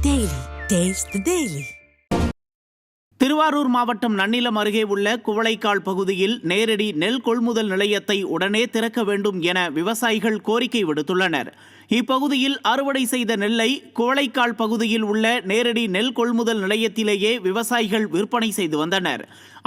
Daily. Taste the Daily. Thiruvarur மாவட்டம் நன்னிலம் அருகே உள்ள குவளைக்கால் பகுதியில் நேரடி நெல் கொள்முதல் நிலையத்தை உடனே திறக்க வேண்டும் என விவசாயிகள் கோரிக்கை விடுத்துள்ளனர். இப்பகுதியில் அறுவடை செய்த நெல்லை குவளைக்கால் பகுதியில் உள்ள நேரடி நெல் கொள்முதல் நிலையத்திலேயே விவசாயிகள் விற்பனை செய்து வந்தனர்.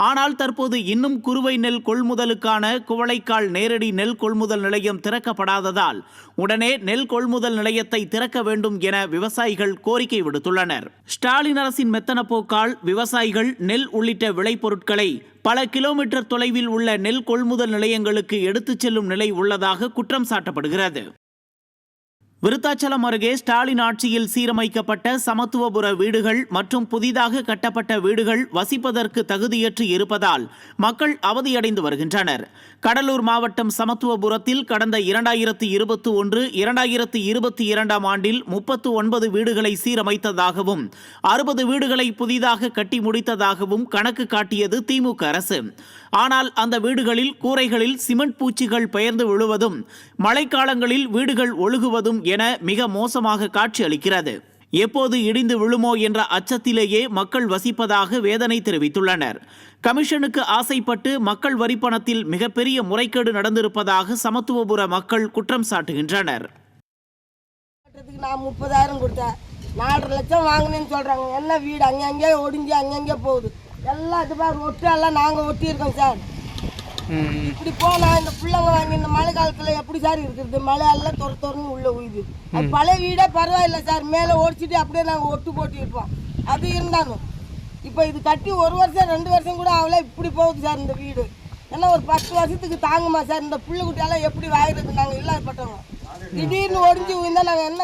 ஆனால் தற்போது இன்னும் குறுவை நெல் கொள்முதலுக்கான குவளைக்கால் நேரடி நெல் கொள்முதல் நிலையம் திறக்கப்படாததால் உடனே நெல் கொள்முதல் நிலையத்தை திறக்க வேண்டும் என விவசாயிகள் கோரிக்கை விடுத்துள்ளனர். ஸ்டாலின் அரசின் மெத்தன போக்கால் விவசாயிகள் நெல் உள்ளிட்ட விளைபொருட்களை பல கிலோமீட்டர் தொலைவில் உள்ள நெல் கொள்முதல் நிலையங்களுக்கு எடுத்துச் செல்லும் நிலை உள்ளதாக குற்றம் சாட்டப்படுகிறது. விருத்தாச்சலம் அருகே ஸ்டாலின் ஆட்சியில் சீரமைக்கப்பட்ட சமத்துவபுர வீடுகள் மற்றும் புதிதாக கட்டப்பட்ட வீடுகள் வசிப்பதற்கு தகுதியற்று இருப்பதால் மக்கள் அவதியடைந்து வருகின்றனர். கடலூர் மாவட்டம் சமத்துவபுரத்தில் கடந்த 2021-2022 ஆண்டில் 39 வீடுகளை சீரமைத்ததாகவும் 60 வீடுகளை புதிதாக கட்டி முடித்ததாகவும் கணக்கு காட்டியது திமுக அரசு. ஆனால் அந்த வீடுகளில் கூரைகளில் சிமெண்ட் பூச்சிகள் பெயர்ந்து விழுவதும் மழைக்காலங்களில் வீடுகள் ஒழுகுவதும் என மிக மோசமாக காட்சியளிக்கிறது. எப்போது இடிந்து விழுமோ என்ற அச்சத்திலேயே மக்கள் வசிப்பதாக வேதனை தெரிவித்துள்ளனர். கமிஷனுக்கு ஆசைப்பட்டு மக்கள் வரிப்பணத்தில் மிகப்பெரிய முறைகேடு நடந்திருப்பதாக சமத்துவபுர மக்கள் குற்றம் சாட்டுகின்றனர். நான் 30,000 கொடுத்தேன், 4.5 லட்சம் வாங்கினேன்னு சொல்றாங்க. எல்லாம் வீடு அங்கங்கே ஒடிஞ்சு அங்கங்கே போகுது. எல்லாம் இது மாதிரி ஒட்டு எல்லாம் நாங்கள் ஒட்டியிருக்கோம் சார். இப்படி போனா இந்த பிள்ளைங்க வாங்கி இந்த மழை காலத்துல எப்படி சார் இருக்குது? மழை எல்லாம் தொறன்னு உள்ள உயுது. அது பழைய வீடே பரவாயில்ல சார், மேலே ஓடிச்சிட்டு அப்படியே நாங்கள் ஒட்டு போட்டு இருப்போம். அது இருந்தாலும் இப்போ இது கட்டி 1 வருஷம் 2 வருஷம் கூட அவளே இப்படி போகுது சார். இந்த வீடு ஏன்னா ஒரு 10 வருஷத்துக்கு தாங்குமா சார்? இந்த புள்ள குட்டியெல்லாம் எப்படி வாயிறது? நாங்கள் இல்லாதப்பட்டவங்க திடீர்னு ஒடிஞ்சு உயிர்ந்தா நாங்கள் என்ன